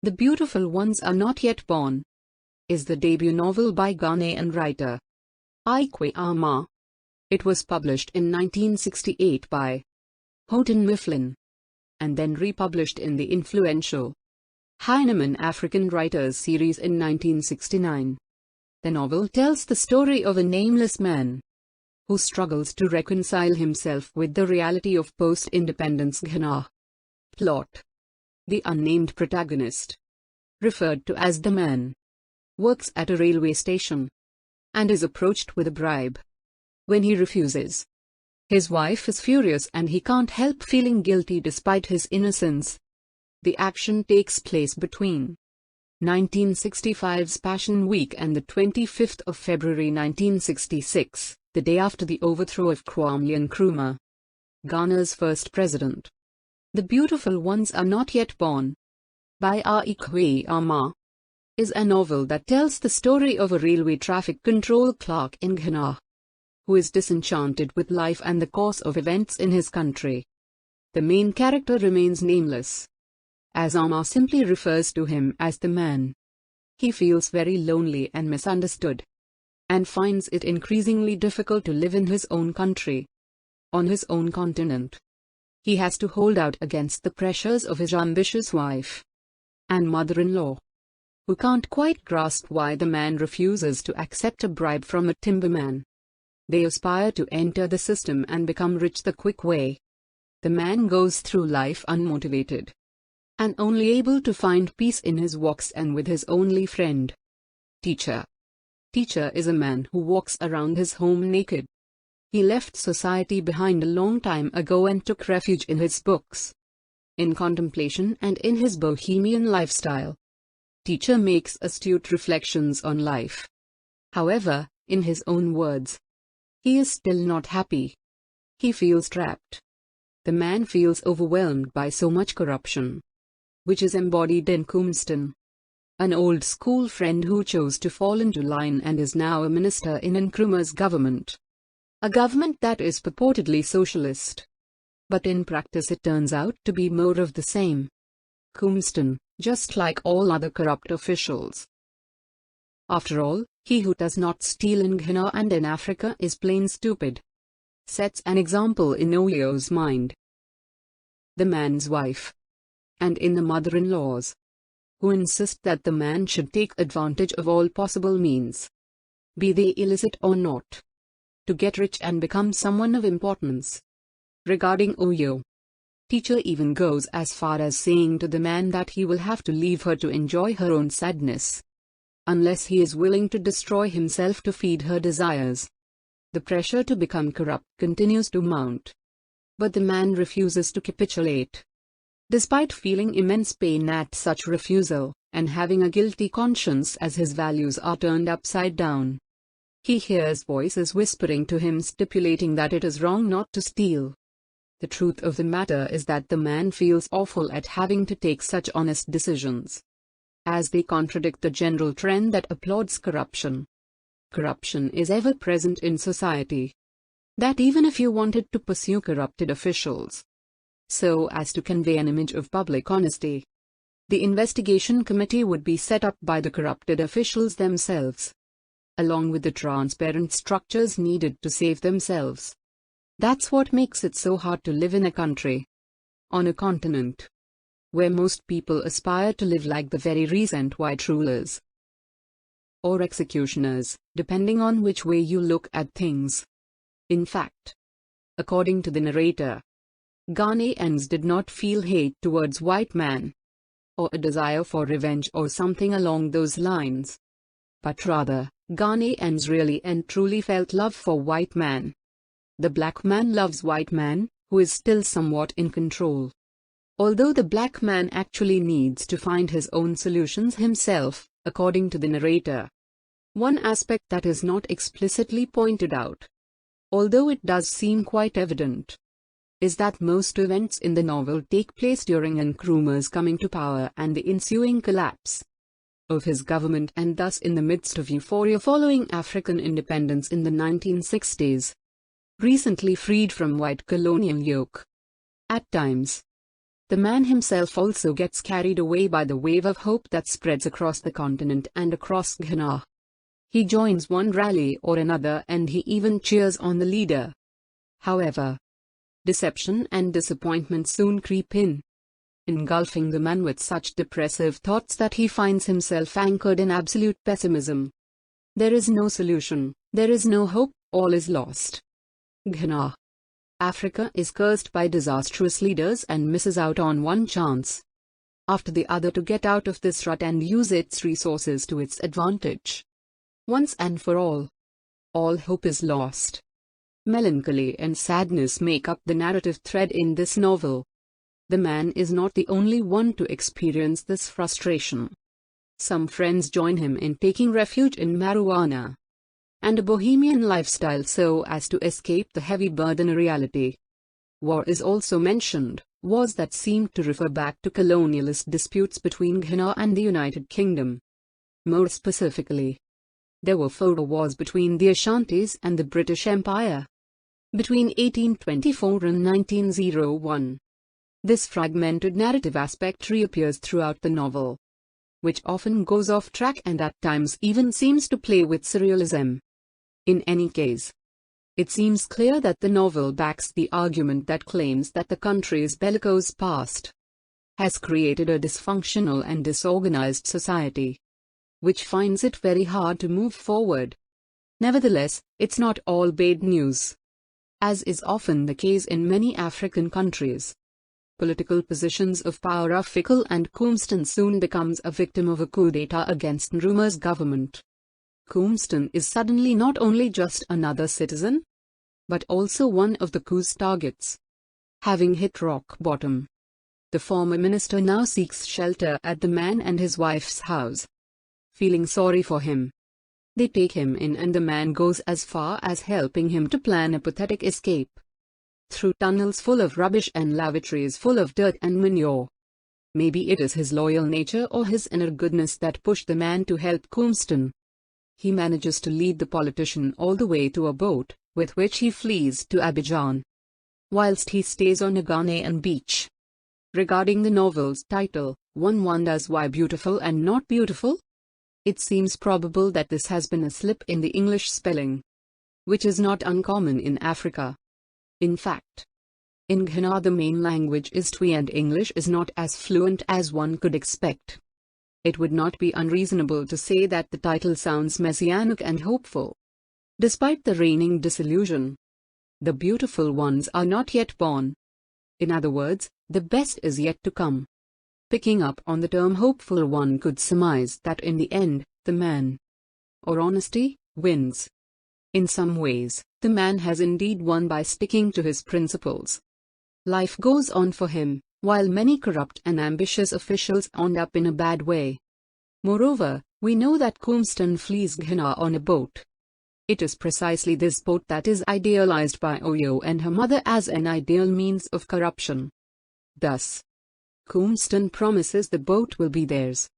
The Beautiful Ones Are Not Yet Born is the debut novel by Ghanaian writer Ayi Kwei Armah. It was published in 1968 by Houghton Mifflin and then republished in the influential Heinemann African Writers series in 1969. The novel tells the story of a nameless man who struggles to reconcile himself with the reality of post-independence Ghana. Plot: the unnamed protagonist, referred to as the man, works at a railway station and is approached with a bribe. When he refuses, his wife is furious and he can't help feeling guilty despite his innocence. The action takes place between 1965's Passion Week and the 25th of February 1966, the day after the overthrow of Kwame Nkrumah, Ghana's first president. The Beautiful Ones Are Not Yet Born, by Ayi Kwei Armah, is a novel that tells the story of a railway traffic control clerk in Ghana who is disenchanted with life and the course of events in his country. The main character remains nameless, as Armah simply refers to him as the man. He feels very lonely and misunderstood, and finds it increasingly difficult to live in his own country, on his own continent. He has to hold out against the pressures of his ambitious wife and mother-in-law, who can't quite grasp why the man refuses to accept a bribe from a timberman. They aspire to enter the system and become rich the quick way. The man goes through life unmotivated and only able to find peace in his walks and with his only friend, Teacher. Teacher is a man who walks around his home naked. He left society behind a long time ago and took refuge in his books, in contemplation and in his bohemian lifestyle. Teacher makes astute reflections on life. However, in his own words, he is still not happy. He feels trapped. The man feels overwhelmed by so much corruption, which is embodied in Kwame, an old school friend who chose to fall into line and is now a minister in Nkrumah's government. A government that is purportedly socialist, but in practice it turns out to be more of the same. Kwame, just like all other corrupt officials. After all, he who does not steal in Ghana and in Africa is plain stupid. Sets an example in Oyo's mind, the man's wife, and in the mother-in-laws, who insist that the man should take advantage of all possible means, be they illicit or not, to get rich and become someone of importance. Regarding Oyo, Teacher even goes as far as saying to the man that he will have to leave her to enjoy her own sadness, unless he is willing to destroy himself to feed her desires. The pressure to become corrupt continues to mount, but the man refuses to capitulate. Despite feeling immense pain at such refusal, and having a guilty conscience as his values are turned upside down, he hears voices whispering to him stipulating that it is wrong not to steal. The truth of the matter is that the man feels awful at having to take such honest decisions, as they contradict the general trend that applauds corruption. Corruption is ever present in society. That even if you wanted to pursue corrupted officials, so as to convey an image of public honesty, the investigation committee would be set up by the corrupted officials themselves, along with the transparent structures needed to save themselves. That's what makes it so hard to live in a country, on a continent, where most people aspire to live like the very recent white rulers, or executioners, depending on which way you look at things. In fact, according to the narrator, Ghanaians did not feel hate towards white man, or a desire for revenge or something along those lines, but rather, Ghanaians really and truly felt love for white man. The black man loves white man, who is still somewhat in control. Although the black man actually needs to find his own solutions himself, according to the narrator. One aspect that is not explicitly pointed out, although it does seem quite evident, is that most events in the novel take place during Nkrumah's coming to power and the ensuing collapse of his government, and thus in the midst of euphoria following African independence in the 1960s. Recently freed from white colonial yoke. At times, the man himself also gets carried away by the wave of hope that spreads across the continent and across Ghana. He joins one rally or another and he even cheers on the leader. However, deception and disappointment soon creep in, engulfing the man with such depressive thoughts that he finds himself anchored in absolute pessimism. There is no solution, there is no hope, all is lost. Ghana, Africa is cursed by disastrous leaders and misses out on one chance after the other to get out of this rut and use its resources to its advantage. Once and for all hope is lost. Melancholy and sadness make up the narrative thread in this novel. The man is not the only one to experience this frustration. Some friends join him in taking refuge in marijuana and a bohemian lifestyle so as to escape the heavy burden of reality. War is also mentioned, wars that seem to refer back to colonialist disputes between Ghana and the United Kingdom. More specifically, there were 4 wars between the Ashantis and the British Empire between 1824 and 1901. This fragmented narrative aspect reappears throughout the novel, which often goes off track and at times even seems to play with surrealism. In any case, it seems clear that the novel backs the argument that claims that the country's bellicose past has created a dysfunctional and disorganized society, which finds it very hard to move forward. Nevertheless, it's not all bad news. As is often the case in many African countries, political positions of power are fickle and Kwame soon becomes a victim of a coup d'etat against Nkrumah's government. Kwame is suddenly not only just another citizen, but also one of the coup's targets. Having hit rock bottom, the former minister now seeks shelter at the man and his wife's house. Feeling sorry for him, they take him in and the man goes as far as helping him to plan a pathetic escape through tunnels full of rubbish and lavatories full of dirt and manure. Maybe it is his loyal nature or his inner goodness that pushed the man to help Kwame. He manages to lead the politician all the way to a boat, with which he flees to Abidjan, whilst he stays on a Ghanaian beach. Regarding the novel's title, one wonders why Beautiful and not Beautiful? It seems probable that this has been a slip in the English spelling, which is not uncommon in Africa. In fact, in Ghana the main language is Twi and English is not as fluent as one could expect. It would not be unreasonable to say that the title sounds messianic and hopeful. Despite the reigning disillusion, the beautiful ones are not yet born. In other words, the best is yet to come. Picking up on the term hopeful, one could surmise that in the end, the man, or honesty, wins. In some ways, the man has indeed won by sticking to his principles. Life goes on for him, while many corrupt and ambitious officials end up in a bad way. Moreover, we know that Kwame flees Ghana on a boat. It is precisely this boat that is idealized by Oyo and her mother as an ideal means of corruption. Thus, Kwame promises the boat will be theirs,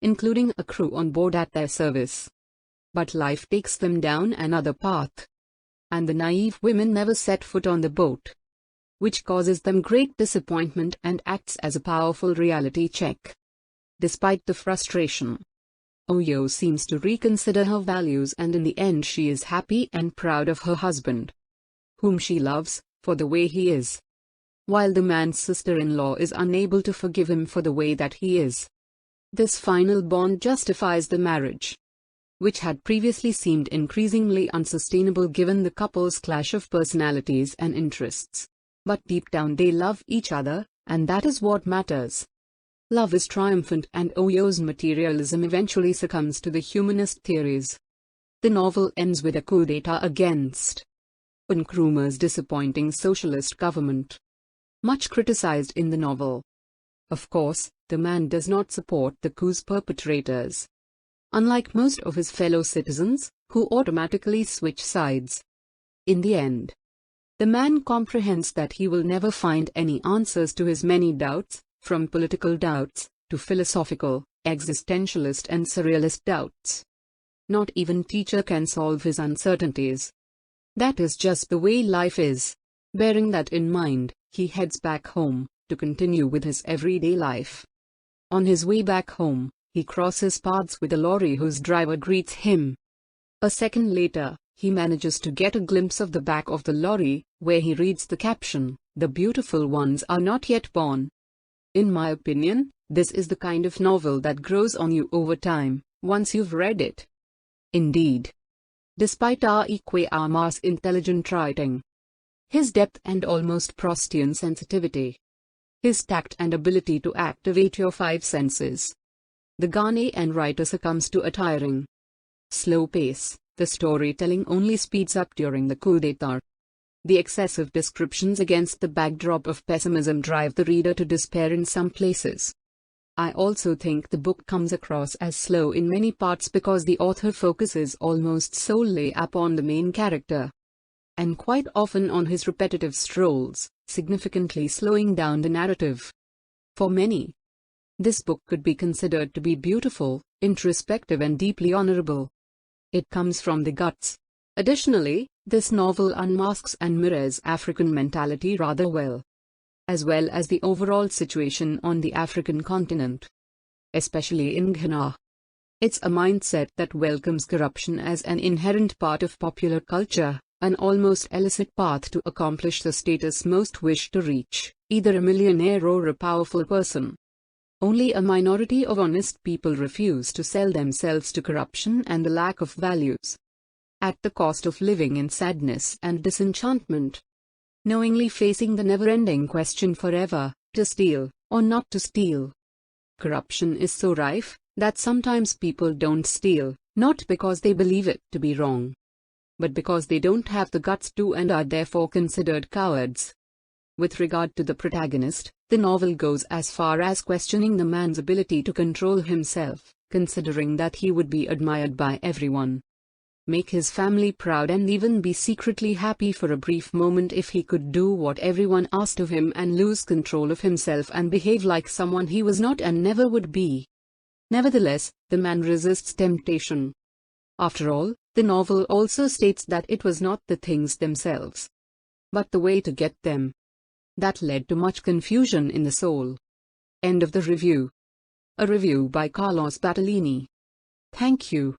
including a crew on board at their service. But life takes them down another path, and the naive women never set foot on the boat, which causes them great disappointment and acts as a powerful reality check. Despite the frustration, Oyo seems to reconsider her values and in the end she is happy and proud of her husband, whom she loves, for the way he is, while the man's sister-in-law is unable to forgive him for the way that he is. This final bond justifies the marriage, which had previously seemed increasingly unsustainable given the couple's clash of personalities and interests. But deep down they love each other, and that is what matters. Love is triumphant and Oyo's materialism eventually succumbs to the humanist theories. The novel ends with a coup d'etat against Nkrumah's disappointing socialist government, much criticized in the novel. Of course, the man does not support the coup's perpetrators, unlike most of his fellow citizens, who automatically switch sides. In the end, the man comprehends that he will never find any answers to his many doubts, from political doubts to philosophical, existentialist and surrealist doubts. Not even teacher can solve his uncertainties. That is just the way life is. Bearing that in mind, he heads back home, to continue with his everyday life. On his way back home, he crosses paths with a lorry whose driver greets him. A second later, he manages to get a glimpse of the back of the lorry, where he reads the caption, "The beautiful ones are not yet born." In my opinion, this is the kind of novel that grows on you over time, once you've read it. Indeed. Despite Ayi Kwei Armah's intelligent writing, his depth and almost Proustian sensitivity, his tact and ability to activate your five senses, the Ghanaian writer succumbs to a tiring, slow pace. The storytelling only speeds up during the coup d'etat. The excessive descriptions against the backdrop of pessimism drive the reader to despair in some places. I also think the book comes across as slow in many parts because the author focuses almost solely upon the main character, and quite often on his repetitive strolls, significantly slowing down the narrative. For many, this book could be considered to be beautiful, introspective and deeply honorable. It comes from the guts. Additionally, this novel unmasks and mirrors African mentality rather well, as the overall situation on the African continent, especially in Ghana. It's a mindset that welcomes corruption as an inherent part of popular culture, an almost illicit path to accomplish the status most wish to reach, either a millionaire or a powerful person. Only a minority of honest people refuse to sell themselves to corruption and the lack of values, at the cost of living in sadness and disenchantment, knowingly facing the never-ending question forever, to steal or not to steal. Corruption is so rife that sometimes people don't steal, not because they believe it to be wrong, but because they don't have the guts to and are therefore considered cowards. With regard to the protagonist, the novel goes as far as questioning the man's ability to control himself, considering that he would be admired by everyone, make his family proud and even be secretly happy for a brief moment if he could do what everyone asked of him and lose control of himself and behave like someone he was not and never would be. Nevertheless, the man resists temptation. After all, the novel also states that it was not the things themselves, but the way to get them, that led to much confusion in the soul. End of the review. A review by Carlos Battellini. Thank you.